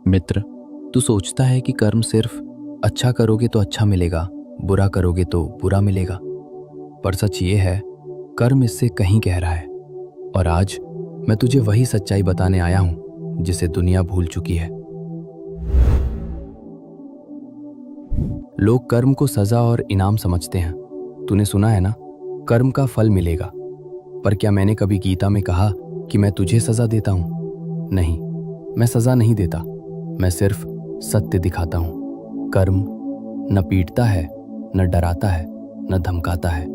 मित्र, तू सोचता है कि कर्म सिर्फ अच्छा करोगे तो अच्छा मिलेगा, बुरा करोगे तो बुरा मिलेगा। पर सच ये है, कर्म इससे कहीं गहरा है। और आज मैं तुझे वही सच्चाई बताने आया हूं जिसे दुनिया भूल चुकी है। लोग कर्म को सजा और इनाम समझते हैं। तूने सुना है ना, कर्म का फल मिलेगा। पर क्या मैंने कभी गीता में कहा कि मैं तुझे सजा देता हूं? नहीं, मैं सजा नहीं देता, मैं सिर्फ सत्य दिखाता हूं। कर्म न पीटता है, न डराता है, न धमकाता है।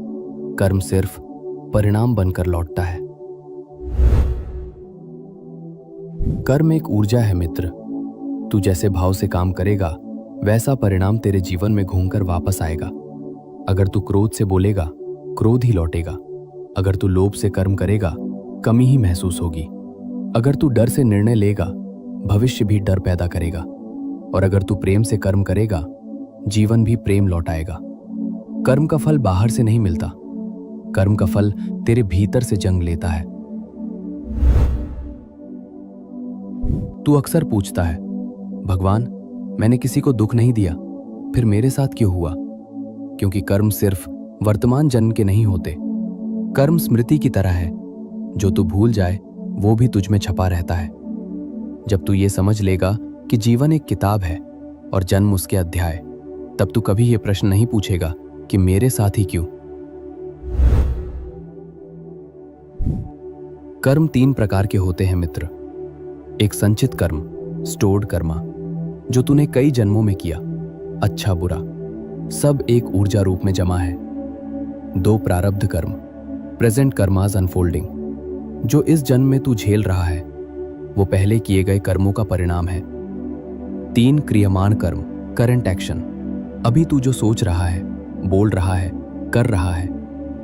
कर्म सिर्फ परिणाम बनकर लौटता है। कर्म एक ऊर्जा है मित्र। तू जैसे भाव से काम करेगा, वैसा परिणाम तेरे जीवन में घूमकर वापस आएगा। अगर तू क्रोध से बोलेगा, क्रोध ही लौटेगा। अगर तू लोभ से कर्म करेगा, कमी ही महसूस होगी। अगर तू डर से निर्णय लेगा, भविष्य भी डर पैदा करेगा। और अगर तू प्रेम से कर्म करेगा, जीवन भी प्रेम लौटाएगा। कर्म का फल बाहर से नहीं मिलता, कर्म का फल तेरे भीतर से जंग लेता है। तू अक्सर पूछता है, भगवान, मैंने किसी को दुख नहीं दिया, फिर मेरे साथ क्यों हुआ? क्योंकि कर्म सिर्फ वर्तमान जन्म के नहीं होते। कर्म स्मृति की तरह है, जो तू भूल जाए वो भी तुझ में छपा रहता है। जब तू ये समझ लेगा कि जीवन एक किताब है और जन्म उसके अध्याय, तब तू कभी ये प्रश्न नहीं पूछेगा कि मेरे साथ ही क्यों। कर्म 3 प्रकार के होते हैं मित्र। एक संचित कर्म, स्टोर्ड कर्मा, जो तूने कई जन्मों में किया, अच्छा बुरा सब एक ऊर्जा रूप में जमा है। 2 प्रारब्ध कर्म, प्रेजेंट कर्मास अनफोल्डिंग, जो इस जन्म में तू झेल रहा है, वो पहले किए गए कर्मों का परिणाम है। 3 क्रियमाण कर्म, करंट एक्शन, अभी तू जो सोच रहा है, बोल रहा है, कर रहा है,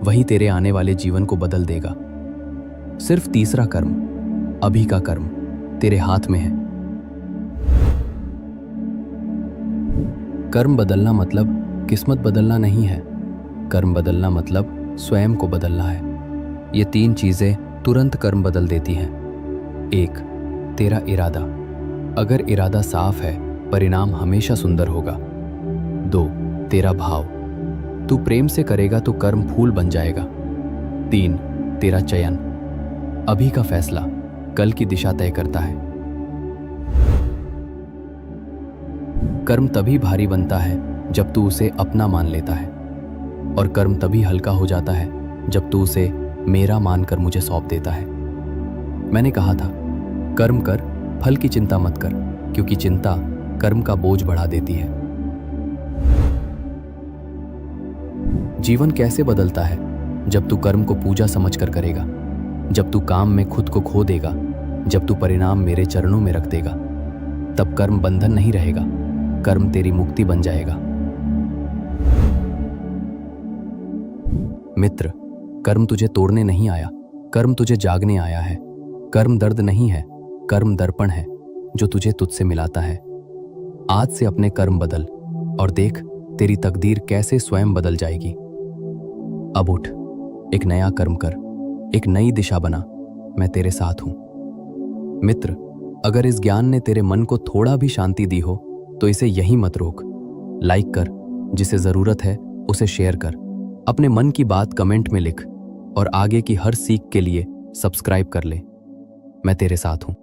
वही तेरे आने वाले जीवन को बदल देगा। सिर्फ तीसरा कर्म, अभी का कर्म, तेरे हाथ में है। कर्म बदलना मतलब किस्मत बदलना नहीं है। कर्म बदलना मतलब स्वयं को बदलना है। ये 3 चीजें तुरंत कर्म बदल देती हैं। 1, तेरा इरादा। अगर इरादा साफ है, परिणाम हमेशा सुंदर होगा। 2, तेरा भाव। तू प्रेम से करेगा तो कर्म फूल बन जाएगा। 3, तेरा चयन। अभी का फैसला कल की दिशा तय करता है। कर्म तभी भारी बनता है जब तू उसे अपना मान लेता है, और कर्म तभी हल्का हो जाता है जब तू उसे मेरा मानकर मुझे सौंप देता है। मैंने कहा था, कर्म कर, फल की चिंता मत कर, क्योंकि चिंता कर्म का बोझ बढ़ा देती है। जीवन कैसे बदलता है? जब तू कर्म को पूजा समझकर करेगा, जब तू काम में खुद को खो देगा, जब तू परिणाम मेरे चरणों में रख देगा, तब कर्म बंधन नहीं रहेगा, कर्म तेरी मुक्ति बन जाएगा। मित्र, कर्म तुझे तोड़ने नहीं आया, कर्म तुझे जागने आया है। कर्म दर्द नहीं है, कर्म दर्पण है, जो तुझे तुझसे मिलाता है। आज से अपने कर्म बदल और देख तेरी तकदीर कैसे स्वयं बदल जाएगी। अब उठ, एक नया कर्म कर, एक नई दिशा बना, मैं तेरे साथ हूं। मित्र, अगर इस ज्ञान ने तेरे मन को थोड़ा भी शांति दी हो, तो इसे यहीं मत रोक। लाइक कर, जिसे जरूरत है उसे शेयर कर, अपने मन की बात कमेंट में लिख, और आगे की हर सीख के लिए सब्सक्राइब कर ले। मैं तेरे साथ हूं।